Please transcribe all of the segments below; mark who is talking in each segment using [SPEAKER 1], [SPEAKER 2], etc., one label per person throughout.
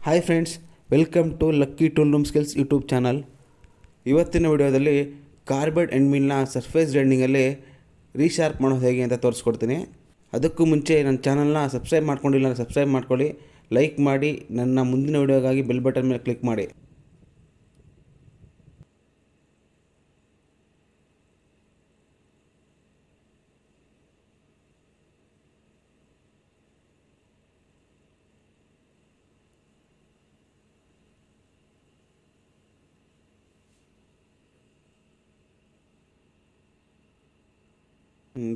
[SPEAKER 1] Hi friends, welcome to Lucky toolroom skills YouTube channel. ಇವತ್ತಿನ ವಿಡಿಯೋದಲ್ಲಿ carbide ಎಂಡ್ಮಿಲ್ನ surface ಗ್ರೈಂಡಿಂಗಲ್ಲಿ ರೀಶಾರ್ಪ್ ಮಾಡೋದು ಹೇಗೆ ಅಂತ ತೋರಿಸ್ಕೊಡ್ತೀನಿ. ಅದಕ್ಕೂ ಮುಂಚೆ ನನ್ನ ಚಾನಲ್ನ ಸಬ್ಸ್ಕ್ರೈಬ್ ಮಾಡ್ಕೊಂಡಿಲ್ಲ ಸಬ್ಸ್ಕ್ರೈಬ್ ಮಾಡ್ಕೊಳ್ಳಿ, ಲೈಕ್ ಮಾಡಿ, ನನ್ನ ಮುಂದಿನ ವಿಡಿಯೋಗಾಗಿ ಬೆಲ್ ಬಟನ್ ಮೇಲೆ ಕ್ಲಿಕ್ ಮಾಡಿ.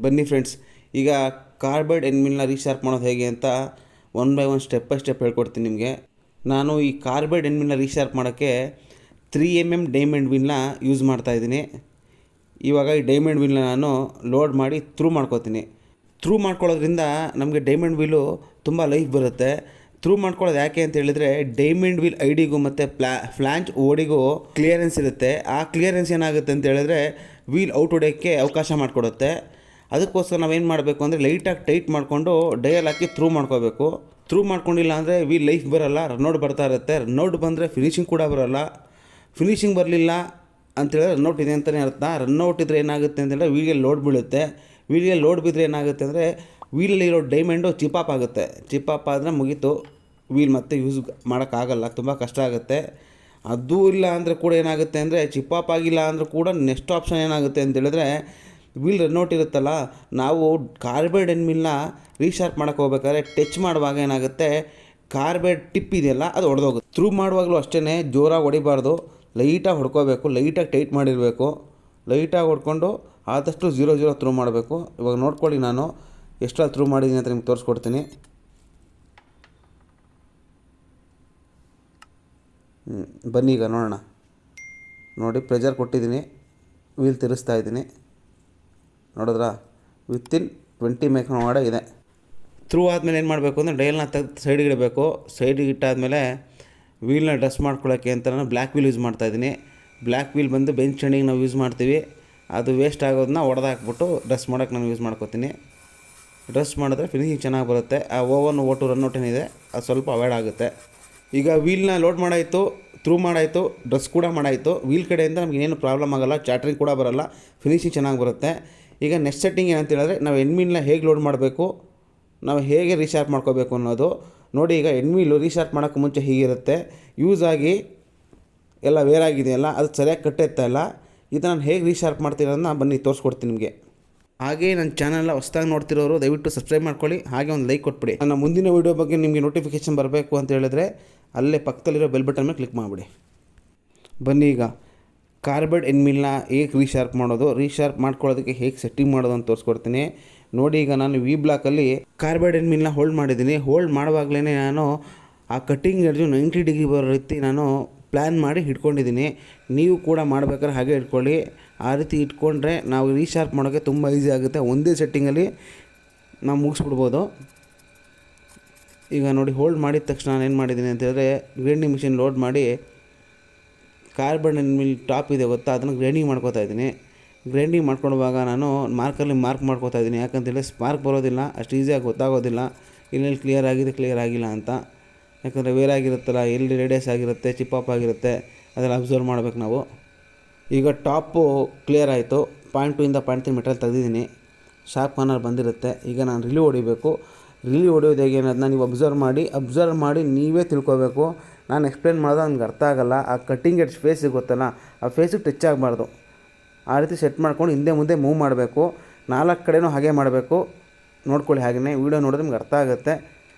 [SPEAKER 1] ಬನ್ನಿ ಫ್ರೆಂಡ್ಸ್, ಈಗ ಕಾರ್ಬೈಡ್ ಎಂಡ್ಮಿಲ್ನ ರೀಶಾರ್ಪ್ ಮಾಡೋದು ಹೇಗೆ ಅಂತ one by one step by step ಹೇಳ್ಕೊಡ್ತೀನಿ ನಿಮಗೆ. ನಾನು ಈ ಕಾರ್ಬೈಡ್ ಎಂಡ್ಮಿಲ್ನ ರೀಶಾರ್ಪ್ ಮಾಡೋಕ್ಕೆ 3mm ಡೈಮಂಡ್ ವೀಲ್ನ ಯೂಸ್ ಮಾಡ್ತಾಯಿದ್ದೀನಿ. ಇವಾಗ ಈ ಡೈಮಂಡ್ ವೀಲ್ನ ನಾನು ಲೋಡ್ ಮಾಡಿ ಥ್ರೂ ಮಾಡ್ಕೋತೀನಿ. ಥ್ರೂ ಮಾಡ್ಕೊಳ್ಳೋದ್ರಿಂದ ನಮಗೆ ಡೈಮಂಡ್ ವೀಲು ತುಂಬ ಲೈಫ್ ಬರುತ್ತೆ. ಥ್ರೂ ಮಾಡ್ಕೊಳ್ಳೋದು ಯಾಕೆ ಅಂತ ಹೇಳಿದರೆ, ಡೈಮಂಡ್ ವೀಲ್ ಐಡಿಗೂ ಮತ್ತು ಫ್ಲ್ಯಾಂಜ್ ಓಡಿಗೂ ಕ್ಲಿಯರೆನ್ಸ್ ಇರುತ್ತೆ. ಆ ಕ್ಲಿಯರೆನ್ಸ್ ಏನಾಗುತ್ತೆ ಅಂತ ಹೇಳಿದ್ರೆ ವೀಲ್ ಔಟ್ ಹೊಡೆಯೋಕ್ಕೆ ಅವಕಾಶ ಮಾಡಿಕೊಡುತ್ತೆ. ಅದಕ್ಕೋಸ್ಕರ ನಾವೇನು ಮಾಡಬೇಕು ಅಂದರೆ ಲೈಟಾಗಿ ಟೈಟ್ ಮಾಡಿಕೊಂಡು ಡೈಯಲ್ ಹಾಕಿ ಥ್ರೂ ಮಾಡ್ಕೋಬೇಕು. ಥ್ರೂ ಮಾಡ್ಕೊಂಡಿಲ್ಲ ಅಂದರೆ ವೀಲ್ ಲೈಫ್ ಬರೋಲ್ಲ, ರನ್ಔಟ್ ಬರ್ತಾ ಇರುತ್ತೆ. ರನ್ಔಟ್ ಬಂದರೆ ಫಿನಿಶಿಂಗ್ ಕೂಡ ಬರೋಲ್ಲ. ಫಿನಿಶಿಂಗ್ ಬರಲಿಲ್ಲ ಅಂತೇಳಿದ್ರೆ ರನ್ಔಟ್ ಇದೆ ಅಂತಲೇ ಅರ್ಥ. ರನ್ಔಟ್ ಇದ್ದರೆ ಏನಾಗುತ್ತೆ ಅಂತೇಳಿದ್ರೆ ವೀಲ್ಗೆ ಲೋಡ್ ಬೀಳುತ್ತೆ. ವೀಲ್ಗೆ ಲೋಡ್ ಬಿದ್ದರೆ ಏನಾಗುತ್ತೆ ಅಂದರೆ ವೀಲಲ್ಲಿರೋ ಡೈಮಂಡು ಚಿಪಾಪ್ ಆಗುತ್ತೆ. ಚಿಪಾಪ್ ಆದರೆ ಮುಗೀತು, ವೀಲ್ ಮತ್ತೆ ಯೂಸ್ ಮಾಡೋಕ್ಕಾಗಲ್ಲ, ತುಂಬ ಕಷ್ಟ ಆಗುತ್ತೆ. ಅದು ಇಲ್ಲ ಅಂದರೆ ಕೂಡ ಏನಾಗುತ್ತೆ ಅಂದರೆ, ಚಿಪಾಪ್ ಆಗಿಲ್ಲ ಅಂದರೂ ಕೂಡ ನೆಕ್ಸ್ಟ್ ಆಪ್ಷನ್ ಏನಾಗುತ್ತೆ ಅಂತ ಹೇಳಿದ್ರೆ, ವೀಲ್ ರನ್ಔಟ್ ಇರುತ್ತಲ್ಲ, ನಾವು ಕಾರ್ಬೈಡ್ ಎಂಡ್ಮಿಲ್ನ ರೀಶಾರ್ಪ್ ಮಾಡೋಕ್ಕೆ ಹೋಗ್ಬೇಕಾದ್ರೆ ಟಚ್ ಮಾಡುವಾಗ ಏನಾಗುತ್ತೆ, ಕಾರ್ಬೈಡ್ ಟಿಪ್ ಇದೆಯಲ್ಲ ಅದು ಹೊಡೆದೋಗುತ್ತೆ. ಥ್ರೂ ಮಾಡುವಾಗಲೂ ಅಷ್ಟೇ ಜೋರಾಗಿ ಹೊಡಿಬಾರ್ದು, ಲೈಟಾಗಿ ಹೊಡ್ಕೋಬೇಕು, ಲೈಟಾಗಿ ಟೈಟ್ ಮಾಡಿರಬೇಕು. ಲೈಟಾಗಿ ಹೊಡ್ಕೊಂಡು ಆದಷ್ಟು 0-0 ಥ್ರೂ ಮಾಡಬೇಕು. ಇವಾಗ ನೋಡ್ಕೊಳ್ಳಿ, ನಾನು ಎಷ್ಟರಲ್ಲಿ ಥ್ರೂ ಮಾಡಿದ್ದೀನಿ ಅಂತ ನಿಮ್ಗೆ ತೋರಿಸ್ಕೊಡ್ತೀನಿ. ಬನ್ನಿ ಈಗ ನೋಡೋಣ. ನೋಡಿ, ಪ್ರೆಷರ್ ಕೊಟ್ಟಿದ್ದೀನಿ, ವೀಲ್ ತಿರುಸ್ತಾ ಇದ್ದೀನಿ, ನೋಡಿದ್ರಾ? ವಿತಿನ್ 20 ಮೈಕ್ರಾನ್ ಒಳಗಡೆ ಇದೆ. ಥ್ರೂ ಆದಮೇಲೆ ಏನು ಮಾಡಬೇಕು ಅಂದರೆ ಡೈಲ್ನ ತೆಗೆದು ಸೈಡಿಗೆ ಇಡಬೇಕು. ಸೈಡಿಗೆ ಇಟ್ಟಾದಮೇಲೆ ವೀಲ್ನ ಡ್ರೆಸ್ ಮಾಡ್ಕೊಳ್ಳೋಕ್ಕೆ ಅಂತ ನಾನು ಬ್ಲ್ಯಾಕ್ ವೀಲ್ ಯೂಸ್ ಮಾಡ್ತಾಯಿದ್ದೀನಿ. ಬ್ಲ್ಯಾಕ್ ವೀಲ್ ಬಂದು ಬೆಂಚ್ ಚಂಡಿಗೆ ನಾವು ಯೂಸ್ ಮಾಡ್ತೀವಿ. ಅದು ವೇಸ್ಟ್ ಆಗೋದನ್ನ ಹೊಡೆದಾಕ್ಬಿಟ್ಟು ಡ್ರೆಸ್ ಮಾಡೋಕ್ಕೆ ನಾನು ಯೂಸ್ ಮಾಡ್ಕೋತೀನಿ. ಡ್ರೆಸ್ ಮಾಡಿದ್ರೆ ಫಿನಿಶಿಂಗ್ ಚೆನ್ನಾಗಿ ಬರುತ್ತೆ. ಆ ಓಟು ರನ್ಔಟ್ ಏನಿದೆ ಅದು ಸ್ವಲ್ಪ ಅವಾಯ್ಡ್ ಆಗುತ್ತೆ. ಈಗ ವೀಲ್ನ ಲೋಡ್ ಮಾಡಾಯಿತು, ಥ್ರೂ ಮಾಡಾಯಿತು, ಡ್ರೆಸ್ ಕೂಡ ಮಾಡಾಯಿತು. ವೀಲ್ ಕಡೆಯಿಂದ ನಮ್ಗೆ ಏನೇನು ಪ್ರಾಬ್ಲಮ್ ಆಗೋಲ್ಲ, ಚಾಟ್ರಿಂಗ್ ಕೂಡ ಬರೋಲ್ಲ, ಫಿನಿಶಿಂಗ್ ಚೆನ್ನಾಗಿ ಬರುತ್ತೆ. ಈಗ ನೆಕ್ಸ್ಟ್ ಸೆಟ್ಟಿಂಗ್ ಏನಂತ ಹೇಳಿದ್ರೆ, ನಾವು ಎಂಡ್ಮಿಲ್ನ ಹೇಗೆ ಲೋಡ್ ಮಾಡಬೇಕು, ನಾವು ಹೇಗೆ ರೀಶಾರ್ಪ್ ಮಾಡ್ಕೋಬೇಕು ಅನ್ನೋದು ನೋಡಿ. ಈಗ ಎಂಡ್ಮಿಲ್ಲು ರೀಶಾರ್ಪ್ ಮಾಡೋಕ್ಕೆ ಮುಂಚೆ ಹೀಗಿರುತ್ತೆ, ಯೂಸ್ ಆಗಿ ಎಲ್ಲ ವೇರ್ ಆಗಿದೆಯಲ್ಲ, ಅದು ಸರಿಯಾಗಿ ಕಟ್ಟುತ್ತಾ ಇಲ್ಲ. ಇದು ನಾನು ಹೇಗೆ ರೀಶಾರ್ಪ್ ಮಾಡ್ತೀರೋದನ್ನ ಬನ್ನಿ ತೋರಿಸ್ಕೊಡ್ತೀನಿ ನಿಮಗೆ. ಹಾಗೆ ನನ್ನ ಚಾನಲ್ನ ಹೊಸದಾಗಿ ನೋಡ್ತಿರೋರು ದಯವಿಟ್ಟು ಸಬ್ಸ್ಕ್ರೈಬ್ ಮಾಡ್ಕೊಳ್ಳಿ, ಹಾಗೆ ಒಂದು ಲೈಕ್ ಕೊಟ್ಬಿಡಿ. ನನ್ನ ಮುಂದಿನ ವೀಡಿಯೋ ಬಗ್ಗೆ ನಿಮಗೆ ನೋಟಿಫಿಕೇಷನ್ ಬರಬೇಕು ಅಂತ ಹೇಳಿದ್ರೆ ಅಲ್ಲೇ ಪಕ್ಕದಲ್ಲಿರೋ ಬೆಲ್ ಬಟನ್ ಮೇಲೆ ಕ್ಲಿಕ್ ಮಾಡಿಬಿಡಿ. ಬನ್ನಿ, ಈಗ ಕಾರ್ಬೈಡ್ ಎಂಡ್ಮಿಲ್ನ ಹೇಗೆ ರೀಶಾರ್ಪ್ ಮಾಡೋದು, ರೀಶಾರ್ಪ್ ಮಾಡ್ಕೊಳ್ಳೋದಕ್ಕೆ ಹೇಗೆ ಸೆಟ್ಟಿಂಗ್ ಮಾಡೋದು ಅಂತ ತೋರಿಸ್ಕೊಡ್ತೀನಿ. ನೋಡಿ, ಈಗ ನಾನು ವಿ ಬ್ಲಾಕಲ್ಲಿ ಕಾರ್ಬೈಡ್ ಎಂಡ್ಮಿಲ್ನ ಹೋಲ್ಡ್ ಮಾಡಿದ್ದೀನಿ. ಹೋಲ್ಡ್ ಮಾಡುವಾಗಲೇ ನಾನು ಆ ಕಟ್ಟಿಂಗ್ ಎಡ್ಜು 90 ಡಿಗ್ರಿ ಬರೋ ರೀತಿ ನಾನು ಪ್ಲ್ಯಾನ್ ಮಾಡಿ ಇಟ್ಕೊಂಡಿದ್ದೀನಿ. ನೀವು ಕೂಡ ಮಾಡ್ಬೇಕಾದ್ರೆ ಹಾಗೆ ಇಟ್ಕೊಳ್ಳಿ. ಆ ರೀತಿ ಇಟ್ಕೊಂಡ್ರೆ ನಾವು ರೀಶಾರ್ಪ್ ಮಾಡೋಕ್ಕೆ ತುಂಬ ಈಸಿ ಆಗುತ್ತೆ. ಒಂದೇ ಸೆಟ್ಟಿಂಗಲ್ಲಿ ನಾವು ಮುಗಿಸ್ಬಿಡ್ಬೋದು. ಈಗ ನೋಡಿ, ಹೋಲ್ಡ್ ಮಾಡಿದ ತಕ್ಷಣ ನಾನು ಏನು ಮಾಡಿದ್ದೀನಿ ಅಂತ ಹೇಳಿದ್ರೆ, ಗ್ರೈಂಡಿಂಗ್ ಮಿಷಿನ್ ಲೋಡ್ ಮಾಡಿ ಕಾರ್ಬೈಡ್ ಎಂಡ್ಮಿಲ್ ಟಾಪ್ ಇದೆ ಗೊತ್ತಾ, ಅದನ್ನು ಗ್ರೈಂಡಿಂಗ್ ಮಾಡ್ಕೋತಾ ಇದ್ದೀನಿ. ಗ್ರೈಂಡಿಂಗ್ ಮಾಡ್ಕೊಳುವಾಗ ನಾನು ಮಾರ್ಕಲ್ಲಿ ಮಾರ್ಕ್ ಮಾಡ್ಕೋತಾ ಇದ್ದೀನಿ. ಯಾಕಂತೇಳಿ ಸ್ಪಾರ್ಕ್ ಬರೋದಿಲ್ಲ, ಅಷ್ಟು ಈಸಿಯಾಗಿ ಗೊತ್ತಾಗೋದಿಲ್ಲ ಎಲ್ಲೆಲ್ಲಿ ಕ್ಲಿಯರ್ ಆಗಿದೆ ಕ್ಲಿಯರ್ ಆಗಿಲ್ಲ ಅಂತ. ಯಾಕಂದರೆ ವೇರ್ ಆಗಿರುತ್ತಲ್ಲ, ಎಲ್ಲಿ ರೇಡಿಯಸ್ ಆಗಿರುತ್ತೆ, ಚಿಪಾಪ್ ಆಗಿರುತ್ತೆ, ಅದೆಲ್ಲ ಅಬ್ಸರ್ವ್ ಮಾಡಬೇಕು ನಾವು. ಈಗ ಟಾಪು ಕ್ಲಿಯರ್ ಆಯಿತು. 0.2 0.3 ಮೀಟ್ರಲ್ಲಿ ತೆಗೆದಿದ್ದೀನಿ. ಶಾರ್ಪ್ ಕಾರ್ನರ್ ಬಂದಿರುತ್ತೆ. ಈಗ ನಾನು ರಿಲೀವ್ ಹೊಡಿಬೇಕು. ರಿಲೀವ್ ಹೊಡಿಯೋದು ಹೇಗೆ ಅನ್ನೋದನ್ನ ನೀವು ಅಬ್ಸರ್ವ್ ಮಾಡಿ ನೀವೇ ತಿಳ್ಕೊಬೇಕು. ನಾನು ಎಕ್ಸ್ಪ್ಲೇನ್ ಮಾಡೋದು ನನಗೆ ಅರ್ಥ ಆಗೋಲ್ಲ. ಆ ಕಟ್ಟಿಂಗ್ ಎಡ್ಜ್ ಫೇಸಿಗೆ ಗೊತ್ತಲ್ಲ, ಆ ಫೇಸಿಗೆ ಟಚ್ ಆಗಬಾರ್ದು. ಆ ರೀತಿ ಸೆಟ್ ಮಾಡ್ಕೊಂಡು ಹಿಂದೆ ಮುಂದೆ ಮೂವ್ ಮಾಡಬೇಕು. 4 ಕಡೆನೂ ಹಾಗೆ ಮಾಡಬೇಕು. ನೋಡ್ಕೊಳ್ಳಿ, ಹಾಗೆಯೇ ವೀಡಿಯೋ ನೋಡಿದ್ರೆ ನಿಮ್ಗೆ ಅರ್ಥ ಆಗುತ್ತೆ.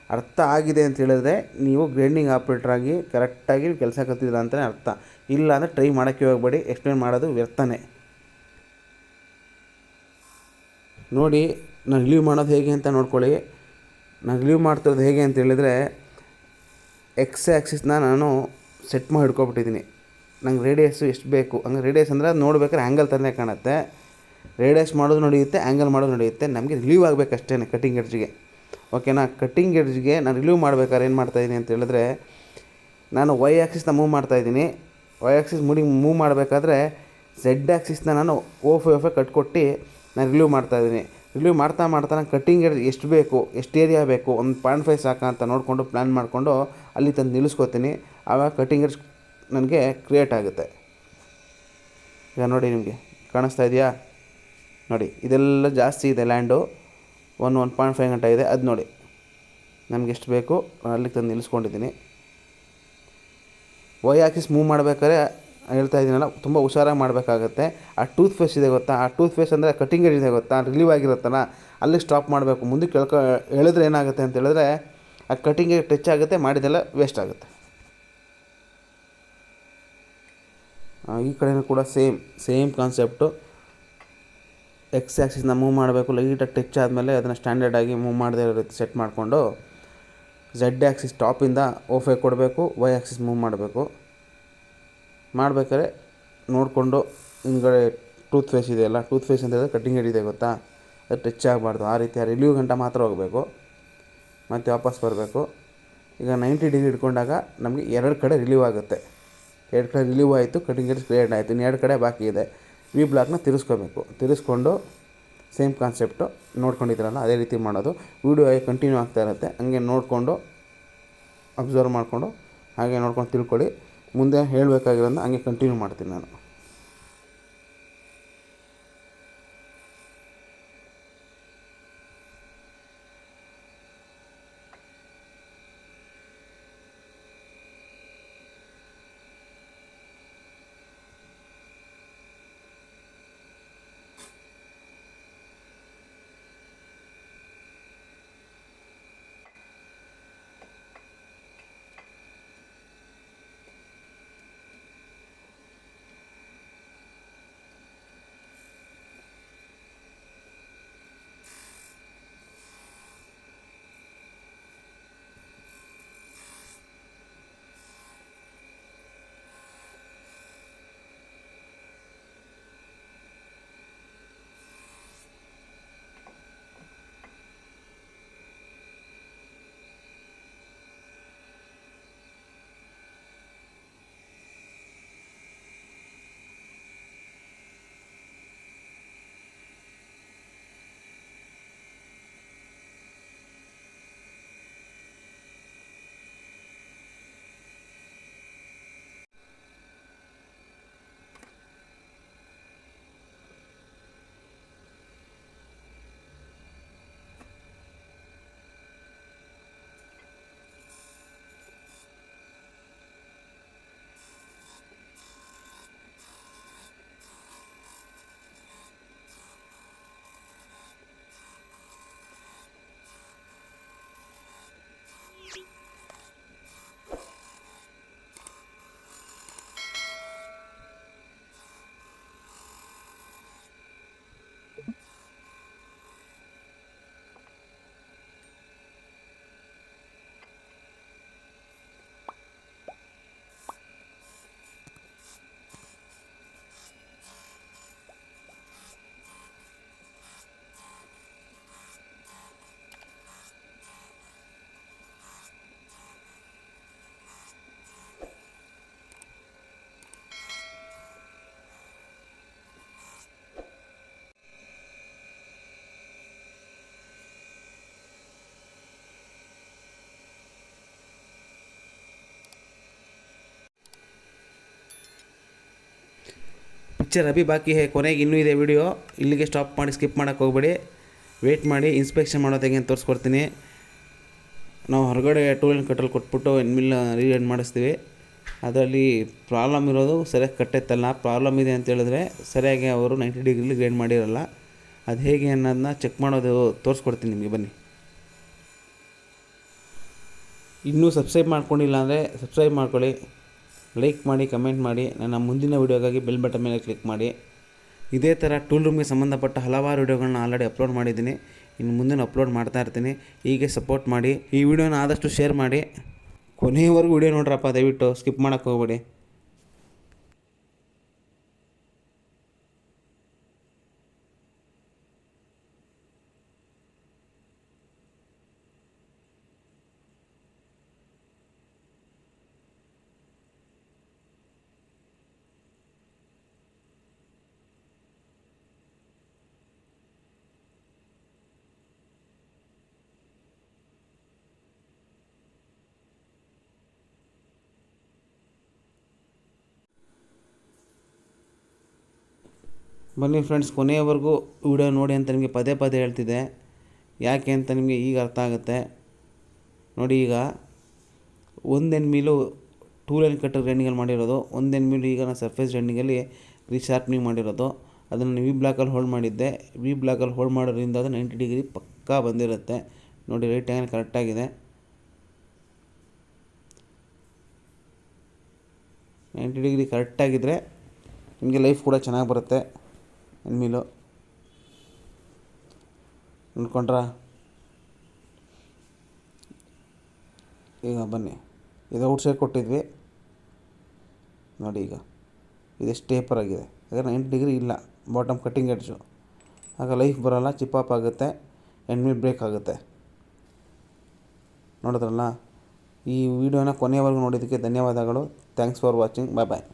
[SPEAKER 1] ಅರ್ಥ ಆಗಿದೆ ಅಂತ ಹೇಳಿದ್ರೆ ನೀವು ಗ್ರೈಂಡಿಂಗ್ ಆಪ್ರೇಟ್ರಾಗಿ ಕರೆಕ್ಟಾಗಿ ಕೆಲಸ ಕಲ್ತಿದ್ದೀರ ಅಂತಲೇ ಅರ್ಥ. ಇಲ್ಲ ಅಂದರೆ ಟ್ರೈ ಮಾಡೋಕ್ಕೆ ಹೋಗಬೇಡಿ, ಎಕ್ಸ್ಪ್ಲೇನ್ ಮಾಡೋದು ವ್ಯರ್ಥನೇ. ನೋಡಿ, ನಾನು ರಿಲೀವ್ ಮಾಡೋದು ಹೇಗೆ ಅಂತ ನೋಡ್ಕೊಳ್ಳಿ. ನಾನು ರಿಲೀವ್ ಮಾಡ್ತಿರೋದು ಹೇಗೆ ಅಂತ ಹೇಳಿದರೆ, ಎಕ್ಸ್ ಆ್ಯಕ್ಸಿಸ್ನ ನಾನು ಸೆಟ್ ಮಾಡಿ ಹಿಡ್ಕೊಬಿಟ್ಟಿದ್ದೀನಿ. ನಂಗೆ ರೇಡಿಯಸ್ಸು ಎಷ್ಟು ಬೇಕು ಹಂಗೆ. ರೇಡಿಯಸ್ ಅಂದರೆ ಅದು ನೋಡ್ಬೇಕಾದ್ರೆ ಆ್ಯಂಗಲ್ ಥರನೇ ಕಾಣುತ್ತೆ. ರೇಡಿಯಸ್ ಮಾಡೋದು ನಡೆಯುತ್ತೆ, ಆ್ಯಂಗಲ್ ಮಾಡೋದು ನಡೆಯುತ್ತೆ. ನಮಗೆ ರಿಲೀವ್ ಆಗಬೇಕಷ್ಟೇ ಕಟ್ಟಿಂಗ್ ಎಡ್ಜ್ಗೆ. ಓಕೆನಾ? ಕಟ್ಟಿಂಗ್ ಎಡ್ಜ್ಗೆ ನಾನು ರಿಲೀವ್ ಮಾಡ್ಬೇಕಾದ್ರೆ ಏನು ಮಾಡ್ತಾಯಿದ್ದೀನಿ ಅಂತ ಹೇಳಿದ್ರೆ, ನಾನು ವೈ ಆ್ಯಕ್ಸಿಸ್ನ ಮೂವ್ ಮಾಡ್ತಾಯಿದ್ದೀನಿ. ವೈ ಆ್ಯಕ್ಸಿಸ್ ಮೂವ್ ಮಾಡಬೇಕಾದ್ರೆ ಝೆಡ್ ಆ್ಯಕ್ಸಿಸ್ನ ನಾನು ಓ5 ಕಟ್ಕೊಟ್ಟು ನಾನು ರಿಲೀವ್ ಮಾಡ್ತಾಯಿದ್ದೀನಿ. ರಿಲೀವ್ ಮಾಡ್ತಾ ಮಾಡ್ತಾ ನಂಗೆ ಕಟ್ಟಿಂಗ್ ಎಷ್ಟು ಬೇಕು, ಎಷ್ಟು ಏರಿಯಾ ಬೇಕು, ಒಂದು 0.5 ಸಾಕ ಅಂತ ನೋಡಿಕೊಂಡು ಪ್ಲ್ಯಾನ್ ಮಾಡಿಕೊಂಡು ಅಲ್ಲಿ ತಂದು ನಿಲ್ಲಿಸ್ಕೋತೀನಿ. ಆವಾಗ ಕಟ್ಟಿಂಗ್ ಎಡ್ಜ್ ನನಗೆ ಕ್ರಿಯೇಟ್ ಆಗುತ್ತೆ. ಈಗ ನೋಡಿ ನಿಮಗೆ ಕಾಣಿಸ್ತಾ ಇದೆಯಾ? ನೋಡಿ ಇದೆಲ್ಲ ಜಾಸ್ತಿ ಇದೆ ಲ್ಯಾಂಡು, 1.5 ಗಂಟೆ ಇದೆ. ಅದು ನೋಡಿ ನಮ್ಗೆ ಎಷ್ಟು ಬೇಕು ಅಲ್ಲಿಗೆ ತಂದು ನಿಲ್ಲಿಸ್ಕೊಂಡಿದ್ದೀನಿ. ವೈ ಆಕ್ಸಿಸ್ ಮೂವ್ ಮಾಡ್ಬೇಕಾದ್ರೆ ಹೇಳ್ತಾ ಇದ್ದೀನಲ್ಲ, ತುಂಬ ಹುಷಾರಾಗಿ ಮಾಡಬೇಕಾಗತ್ತೆ. ಆ ಟೂತ್ ಫೇಸ್ ಇದೆ ಗೊತ್ತಾ, ಆ ಟೂತ್ ಫೇಸ್ ಅಂದರೆ ಕಟ್ಟಿಂಗ್ ಎಡ್ಜ್ ಇದೆ ಗೊತ್ತಾ, ರಿಲೀವ್ ಆಗಿರುತ್ತಲ್ಲ, ಅಲ್ಲಿಗೆ ಸ್ಟಾಪ್ ಮಾಡಬೇಕು. ಮುಂದಕ್ಕೆ ಎಳೆದ್ರೆ ಏನಾಗುತ್ತೆ ಅಂತ ಹೇಳಿದ್ರೆ ಆ ಕಟ್ಟಿಂಗಿಗೆ ಟಚ್ ಆಗುತ್ತೆ, ಮಾಡಿದೆಲ್ಲ ವೇಸ್ಟ್ ಆಗುತ್ತೆ. ಈ ಕಡೆಯೂ ಕೂಡ ಸೇಮ್ ಕಾನ್ಸೆಪ್ಟು. ಎಕ್ಸ್ ಆ್ಯಕ್ಸಿಸ್ನ ಮೂವ್ ಮಾಡಬೇಕು, ಲೈಟಾಗಿ ಟಚ್ ಆದಮೇಲೆ ಅದನ್ನು ಸ್ಟ್ಯಾಂಡರ್ಡಾಗಿ ಮೂವ್ ಮಾಡದೇ ಇರೋ ರೀತಿ ಸೆಟ್ ಮಾಡಿಕೊಂಡು ಝೆಡ್ ಆ್ಯಕ್ಸಿಸ್ ಟಾಪಿಂದ ಓಫೈ ಕೊಡಬೇಕು, ವೈ ಆ್ಯಕ್ಸಿಸ್ ಮೂವ್ ಮಾಡಬೇಕು. ಮಾಡಬೇಕಾದ್ರೆ ನೋಡಿಕೊಂಡು ಹಿಂದ್ಗಡೆ ಟೂತ್ ಫೇಸ್ ಇದೆಯಲ್ಲ, ಟೂತ್ ಫೇಸ್ ಅಂತ ಹೇಳಿದ್ರೆ ಕಟ್ಟಿಂಗ್ ಎಡ್ಜ್ ಇದೆ ಗೊತ್ತಾ, ಅದು ಟಚ್ ಆಗಬಾರ್ದು. ಆ ರೀತಿ ರಿಲೀವ್ ಗಂಟ ಮಾತ್ರ ಹೋಗಬೇಕು, ಮತ್ತು ವಾಪಸ್ ಬರಬೇಕು. ಈಗ 90 ಡಿಗ್ರಿ ಇಟ್ಕೊಂಡಾಗ ನಮಗೆ 2 ಕಡೆ ರಿಲೀವ್ ಆಗುತ್ತೆ. 2 ಕಡೆ ರಿಲೀವ್ ಆಯಿತು, ಕಟ್ಟಿಂಗ್ ಎಡ್ಜ್ ಕ್ರಿಯೇಟ್ ಆಯಿತು. ಇನ್ನು 2 ಕಡೆ ಬಾಕಿ ಇದೆ. ವಿ ಬ್ಲಾಕ್ನ ತಿರ್ಸ್ಕೋಬೇಕು. ತಿರ್ಸ್ಕೊಂಡು ಸೇಮ್ ಕಾನ್ಸೆಪ್ಟು ನೋಡ್ಕೊಂಡಿದ್ರಲ್ಲ ಅದೇ ರೀತಿ ಮಾಡೋದು. ವೀಡಿಯೋ ಕಂಟಿನ್ಯೂ ಆಗ್ತಾ ಇರುತ್ತೆ, ಹಂಗೆ ನೋಡಿಕೊಂಡು ಅಬ್ಸರ್ವ್ ಮಾಡಿಕೊಂಡು ಹಾಗೆ ನೋಡ್ಕೊಂಡು ತಿಳ್ಕೊಳ್ಳಿ. ಮುಂದೆ ಹೇಳಬೇಕಾಗಿರೋದನ್ನ ಹಂಗೆ ಕಂಟಿನ್ಯೂ ಮಾಡ್ತೀನಿ ನಾನು. ಪಿಕ್ಚರ್ ಅಭಿ ಬಾಕಿ ಹೇ, ಕೊನೆಗೆ ಇನ್ನೂ ಇದೆ ವಿಡಿಯೋ. ಇಲ್ಲಿಗೆ ಸ್ಟಾಪ್ ಮಾಡಿ ಸ್ಕಿಪ್ ಮಾಡೋಕ್ಕೆ ಹೋಗ್ಬೇಡಿ, ವೆಯ್ಟ್ ಮಾಡಿ. ಇನ್ಸ್ಪೆಕ್ಷನ್ ಮಾಡೋದು ಹೆಂಗೆ ಅಂತ ತೋರಿಸ್ಕೊಡ್ತೀನಿ. ನಾವು ಹೊರಗಡೆ ಟೂಲ್ ಕಟ್ಟಲ್ಲಿ ಕೊಟ್ಬಿಟ್ಟು ಎಂಡ್ಮಿಲ್ ರೀಎಂಡ್ ಮಾಡಿಸ್ತೀವಿ. ಅದರಲ್ಲಿ ಪ್ರಾಬ್ಲಮ್ ಇರೋದು ಸರಿಯಾಗಿ ಕಟ್ಟೆತ್ತಲ್ಲ. ಪ್ರಾಬ್ಲಮ್ ಇದೆ ಅಂತ ಹೇಳಿದ್ರೆ ಸರಿಯಾಗಿ ಅವರು 90 ಡಿಗ್ರಿಲಿ ಗ್ರೈಂಡ್ ಮಾಡಿರಲ್ಲ. ಅದು ಹೇಗೆ ಅನ್ನೋದನ್ನ ಚೆಕ್ ಮಾಡೋದು ತೋರಿಸ್ಕೊಡ್ತೀನಿ ನಿಮಗೆ, ಬನ್ನಿ. ಇನ್ನೂ ಸಬ್ಸ್ಕ್ರೈಬ್ ಮಾಡ್ಕೊಂಡಿಲ್ಲ ಅಂದರೆ ಸಬ್ಸ್ಕ್ರೈಬ್ ಮಾಡ್ಕೊಳ್ಳಿ, ಲೈಕ್ ಮಾಡಿ, ಕಮೆಂಟ್ ಮಾಡಿ. ನನ್ನ ಮುಂದಿನ ವೀಡಿಯೋಗಾಗಿ ಬೆಲ್ ಬಟನ್ ಮೇಲೆ ಕ್ಲಿಕ್ ಮಾಡಿ. ಇದೇ ಥರ ಟೂಲ್ ರೂಮ್ಗೆ ಸಂಬಂಧಪಟ್ಟ ಹಲವಾರು ವೀಡಿಯೋಗಳನ್ನ ಆಲ್ರೆಡಿ ಅಪ್ಲೋಡ್ ಮಾಡಿದ್ದೀನಿ, ಇನ್ನು ಮುಂದೆ ಅಪ್ಲೋಡ್ ಮಾಡ್ತಾ ಇರ್ತೀನಿ. ಹೀಗೆ ಸಪೋರ್ಟ್ ಮಾಡಿ. ಈ ವಿಡಿಯೋನ ಆದಷ್ಟು ಶೇರ್ ಮಾಡಿ. ಕೊನೆಯವರೆಗೂ ವೀಡಿಯೋ ನೋಡ್ರಪ್ಪ, ದಯವಿಟ್ಟು ಸ್ಕಿಪ್ ಮಾಡೋಕ್ಕೆ ಹೋಗಬೇಡಿ. ಬನ್ನಿ ಫ್ರೆಂಡ್ಸ್, ಕೊನೆಯವರೆಗೂ ವಿಡಿಯೋ ನೋಡಿ ಅಂತ ನಿಮಗೆ ಪದೇ ಪದೇ ಹೇಳ್ತಿದ್ದೆ. ಯಾಕೆ ಅಂತ ನಿಮಗೆ ಈಗ ಅರ್ಥ ಆಗುತ್ತೆ ನೋಡಿ. ಈಗ ಒಂದು ಎಂಡ್ಮಿಲು ಟೂ ಲೈನ್ ಕಟ್ಟರ್ ಗ್ರೈಂಡಿಂಗಲ್ಲಿ ಮಾಡಿರೋದು, ಒಂದು ಎಂಡ್ಮಿಲು ಈಗ ನಾನು ಸರ್ಫೇಸ್ ಗ್ರೈಂಡಿಂಗಲ್ಲಿ ರೀಶಾರ್ಪ್ನಿಂಗ್ ಮಾಡಿರೋದು. ಅದನ್ನು ವಿ ಬ್ಲಾಕಲ್ಲಿ ಹೋಲ್ಡ್ ಮಾಡಿದ್ದೆ. ವಿ ಬ್ಲಾಕಲ್ಲಿ ಹೋಲ್ಡ್ ಮಾಡೋದ್ರಿಂದ ಅದು 90 ಡಿಗ್ರಿ ಪಕ್ಕಾ ಬಂದಿರುತ್ತೆ ನೋಡಿ. ರೈಟ್ ಆ್ಯಂಗಲ್ ಕರೆಕ್ಟಾಗಿದೆ. 90 ಡಿಗ್ರಿ ಕರೆಕ್ಟಾಗಿದ್ದರೆ ನಿಮಗೆ ಲೈಫ್ ಕೂಡ ಚೆನ್ನಾಗಿ ಬರುತ್ತೆ ಎಂಡ್ಮಿಲು. ಅಂದ್ಕೊಂಡ್ರಾ? ಈಗ ಬನ್ನಿ, ಇದು ಔಟ್ ಸೈಡ್ ಕೊಟ್ಟಿದ್ವಿ ನೋಡಿ. ಈಗ ಇದೆಷ್ಟು ಟೇಪರ್ ಆಗಿದೆ, ಯಾಕಂದರೆ 90 ಡಿಗ್ರಿ ಇಲ್ಲ ಬಾಟಮ್ ಕಟ್ಟಿಂಗ್ ಎಡ್ಜು. ಆಗ ಲೈಫ್ ಬರೋಲ್ಲ, ಚಿಪ್ ಆಫ್ ಆಗುತ್ತೆ, ಎಂಡ್ಮಿಲ್ ಬ್ರೇಕ್ ಆಗುತ್ತೆ. ನೋಡಿದ್ರಲ್ಲ? ಈ ವಿಡಿಯೋನ ಕೊನೆಯವರೆಗೂ ನೋಡಿದ್ದಕ್ಕೆ ಧನ್ಯವಾದಗಳು. Thanks for watching. Bye bye.